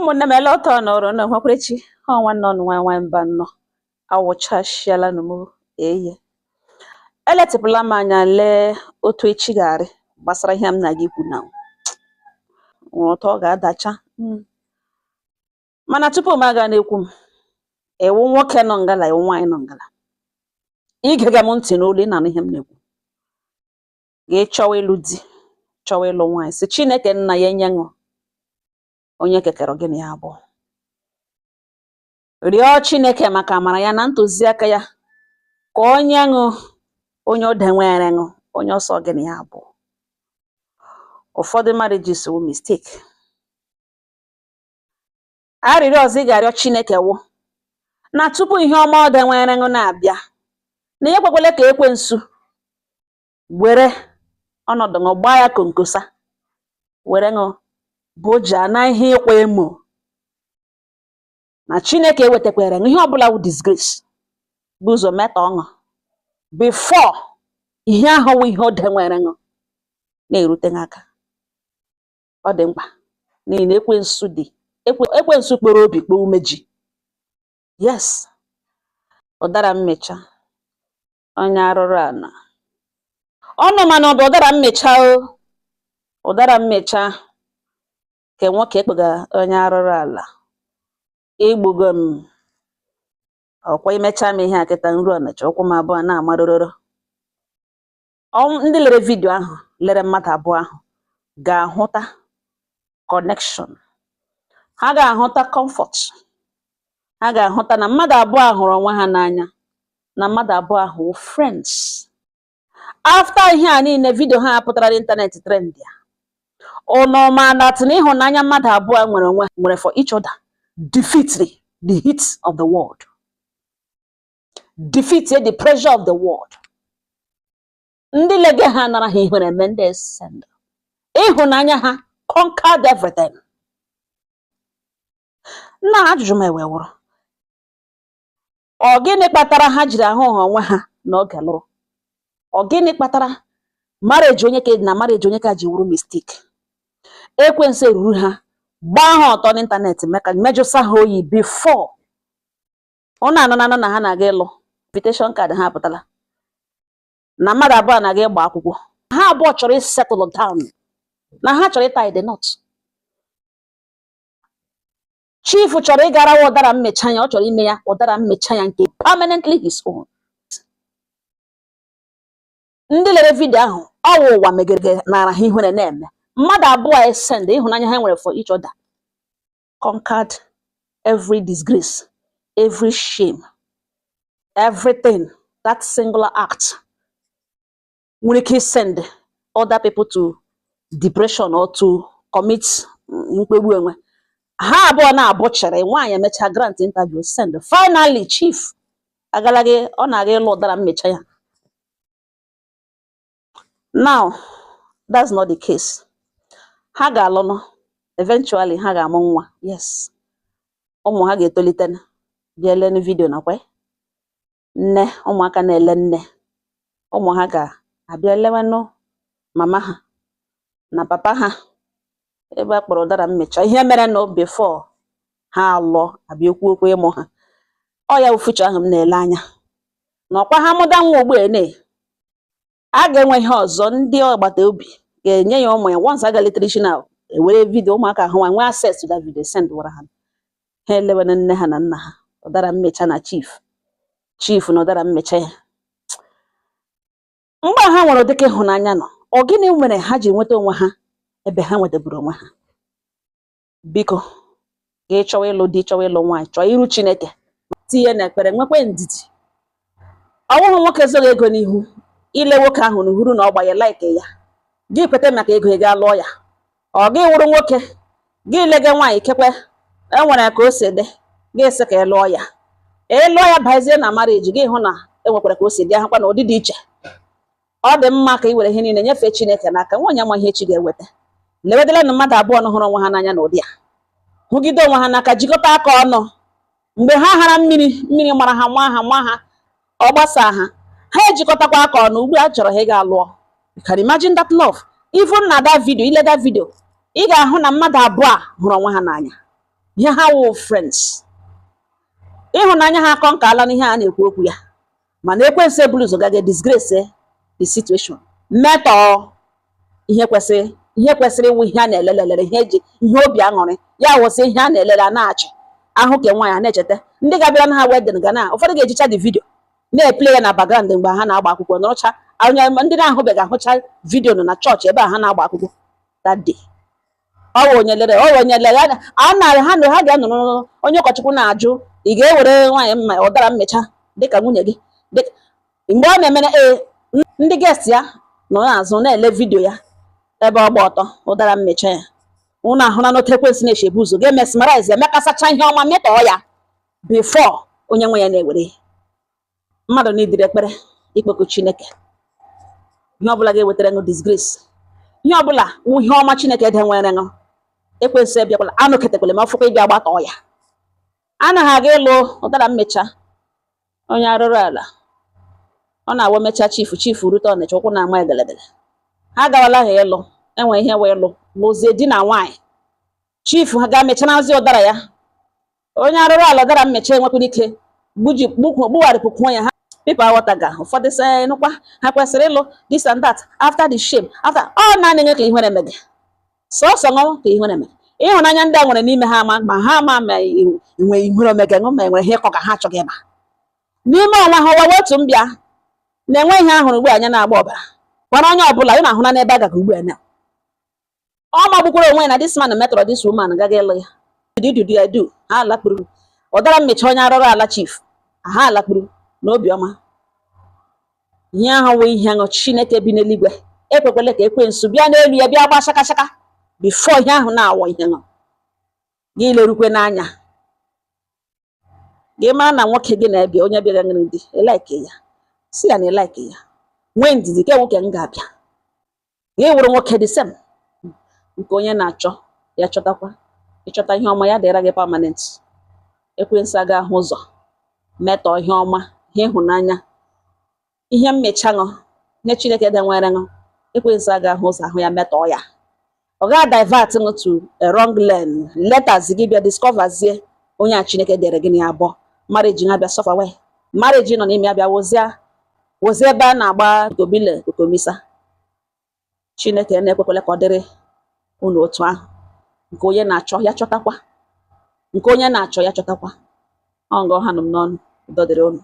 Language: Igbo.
ụmụnne m ele ọtọ nọrọ na nwekwerechi ha nwanne ọnụ nwa mba nnọ awụchashiala nụ m eye eletịpụla m anya lee otu echi ga-arị gbasara ihe m na gị kwu na ụtọ ọ ga-adacha mana tupu m aga na-ekwu m ewu nwoke nọ ngala ewu nwaanyị nọ ngala igega m ntị n'olu ị na-anụ ihe m na-ekwu gị chọwa ịlụ di chọwa ịlụ nwaanyị si Chineke nna ya enye ṅụ onye kekere gị na ya abụọ rịọ Chineke maka amara ya na ntụziaka ya ka onye ṅụ onye o denwere ṅụ onye ọsọ gị na ya abụọ. Ụfọdụ marriages wụ mistake. Arịrịọ ọzọ ị ga-arịọ Chineke wụ na tupu ihe ọma ọ denwere ṅụ na-abịa na ya ekwekwele ka ekwensu were ọnọdụ ṅụ gbaa ya konkosa were ṅụ boja na ihe ịkwa emo na Chineke ewetakwere ihe ọbụla wụ disgrace bụ ụzọ meta ọṅụ before ihe ahụ wụ ihe o denwere ṅụ na-erute n'aka. Ọ dị mkpa n'ihi na ekwensu kpọrọ obi kpọọ umeji. Yes, ụdara mmecha onye arụrụ ana ọnụ mana ọ bụ ụdara mmecha o ụdara mmecha ke nwoke ekpega onye arụrụ ala igbugo m ọkwa imecha m ihe a kịta nru ọnacha ụkwụ m abụọ na-amarụrụrụ. Ndị lere vidio ahụ lere mmadụ abụọ ahụ ga-ahụta connection, ha ga-ahụta comfort, ha ga-ahụta na mmadụ abụọ hụrụ onwe ha n'anya, na mmadụ abụọ ahụ friends. After ihe a niile vidio ha pụtara n'ịntanetị trend ya ọnọma that na ịhụnanya mmadụ abụọ nwere for each other defeated the heat of the world, defeated the pressure of the world. Ndị lege ha nara ha ihere eme ndị send ịhụnanya ha conquered everything. Na ajụjụ m ewe wụrụ ọ gịnị kpatara ha jiri ahụ onwe ha n'oge lụrụ? Ọ gịnị kpatara marriage onye ka ji wụrụ mistake? Ekwensu eruru ha gbaa ha ọtọ n'ịntanetị mejụsa ha oyi before ọ na-anọ na ha na-aga ịlụ invitation card ha apụtala na mmadụ abụọ na-aga ịgba akwụkwọ. Ha abụọ chọrọ settle down na ha chọrọ ịtie the knot. Chief chọrọ ịgara ụdara mmecha ya, ọ chọrọ ime ya ụdara mmecha ya nke permanently his own. Ndị lere vidio ahụ ọwụ ụwa megere nara ha ihere na-eme mmadụ abụọ send ịhụnanya ha nwere for each other conquered every disgrace, every shame, everything. That singular act nwere ike send other people to depression or to commit mkpegbu enwe. Ha abụọ na-abụchere nwaanyị emecha grant interview send finally chief agalagị ọ na-aga ịlụ ụdara mmecha ya. Now that's not the case. Ha ga-alụ nọ eventually ha ga-amụ nwa. Yes, ụmụ ha ga-etolite bịa lee vidio nakwa nne ụmụaka na-ele nne ụmụ ha ga-abịa lewenụ mama ha na papa ha ebe a kpọrọ ụdara mmecha ihe mere na before ha alụọ abịa okwu okwu ịmụ ha. Ọ ya future ahụ m na-ele anya na ọkwa ha mụda nwa ugbu a ga-enwe ihe ọzọ ndị agbata obi ga-enye ya ụmụ ya once a ga-letere na ewere vidio ụmụaka ahụ nwee access to that video send wara ha elewana nne ha na nna ha ụdara mmecha na chief na ụdara mmecha ya. Mgbe ha nwere ụdịka ịhụnanya nọ ọ gịnị mere ha ji nweta onwe ha ebe ha nweteburu onwe ha? Biko gị chọwa ịlụ di chọwa ịlụ nwaanyị chọọ iru Chineke tinye n'ekpere nwekwe ndidi. Ọ bụghị nwoke zoro ego n'ihu ile nwoke ahụ na uhuru na ọ gbanye like ya gị kwete maka ego ị ga lụọ ya. Ọ gị wụrụ nwoke gị lege nwaanyị kekwe enwere ka o si dị gị sị ka ị lụọ ya ịlụọ ya bazie na marriage gị hụ na enwekwara ka o si dị ahụkwa na ụdị dị iche. Ọ dị mma ka ị were ihe niile nyefee Chineke n'aka nwaanyị ama ihe echi ga-eweta. Lewedele na mmadụ abụọ hụrụ onwe ha n'anya na ụdị a hụgide onwe ha n'aka jikọta aka ọnụ mgbe ha hara mmiri mara ha nwa ha ọ gbasa ha ejikọtakwa aka ọnụ ugbu a chọrọ ha ị ga-alụọ. You can imagine that love. Even na that video ile that video ị ga-ahụ na mmadụ abụọ hụrụ onwe ha n'anya. ihe ha wụ friends. Ịhụnanya ha akọ nka ala n'ihe a na-ekwu okwu ya, mana ekwensu ebulu ụzọ gaga disgrace the situation, metọ ihe kwesịrị iwu ihe a na-elelelere ihe obi aṅụrị ya wụsị ihe a na-elele a na-achị ahụ ke nwaanyị a na-echeta ndị ga-abịara na ha wedin ga na ụfọdụ ga-ejicha the video na-eple ya na background mgbe ha na-agba akwụkwọ nọrọcha onye ndị na-ahụbeghị ahụcha vidio nọ na chọọchị ebe a ha na-agba akwụkwọ that day. Ọ onye lere ha ga-anọ onye ụkọchukwu na-ajụ ị ga-ewere nwaanyị mma ụdara mmecha dịka nwunye gị mgbe ọ na-eme ndị gest ya nọ n'azụ na-ele vidio ya ebe ọ gba ọtọ ụdara mmecha ya ụnụ ahụra n'otu ekwensu na-echebu ụzọ ga-emesmarize emekasacha ihe ọma metọọ ya before onye nwe ya na-ewere mmadụ n'idiri ekpere ikpekụ Chineke. Ihe ọbụla ga-ewetara ṅụ disgrace, ihe ọbụla wụ ihe ọma Chineke denwere ṅụ ekwensu ebiakwala anụ ketekwele ma ọfụkwa ịbịa gbatọọ ya. Anaghị aga ịlụ ụdara mmecha onye arụrụ ala ọ na-awụ mecha chifu rute Ọnịcha ụkwụ na-ama egelegele. Ha agawala ha ịlụ enwe ihe wee lụ lụzie di na nwaanyị chifu ha ga-emecha nazi ụdara ya. Onye arụrụ ala ụdara mmecha enwekwara ike gbuwarịpụkwuo ya. Ha pipa aghọtaga ụfọdụ sị nụkwa ha kwesịrị ịlụ this and that after the shame after ọ naanị nwe ka ihere emege sọsọ ṅụ ka ihere emege. Ịhụnanya ndị a nwere n'ime ha ma ha ama ma inwe ihere omege ṅụ ma enwere ihe ịkọ ka ha achọghị ịma n'ime ọnwa ha ọwa otu mbịa na-enwe ihe ahụrụ ugbu anya na-agba ọbara gwara onye ọbụla ị na-ahụ na n'ebe a gaga ugbu a na ọ magbukwara onwe ya na this man metọrọ this woman gaga ịlụ ya ya du ha alakpuru ụdara mmecha onye arụrụ ala chief ha alakpuru n'obiọma. Ihe ahụ wụ ihe ṅụ Chineke bi n'eluigwe ekwekwele ka ekwensu bịa n'elu ya bịa gba shakashaka bifo ihe ahụ na-awọ ihe ṅụ gị lerukwe n'anya gị mara na nwoke gị na-ebịa onye bịara ṅụrụ di elike ya si ya na elike ya nwee ndidi ke nwoke m ga-abịa gị wụrụ nwoke dị sem nke onye na-achọ ya chọtakwa ịchọta ihe ọma ya dịra gị permanent. Ekwensu aga ahụ ụzọ metọ ihe ọma ihe ịhụnanya ihe mmecha ṅụ ihe Chineke denwere ṅụ ekwensu aga ahụ ụzọ ahụ ya metọọ ya. Ọ ga divert ṅụ to a wrong lane letters gị bịa discoverzie onye a Chineke dere gị na abụọ marriage ha bịa suffer well marriage nọ n'ime ya bịa wozie ebe a na-agba kobile kokomisa. Chineke na-ekwekwele ka ọ dịrị unu otu ahụ nke onye na-achọ ya chọtakwa nke onye na-achọ ya chọtakwa. Ọ ngọ ha nọ m n'ọnụ udo dịrị unu.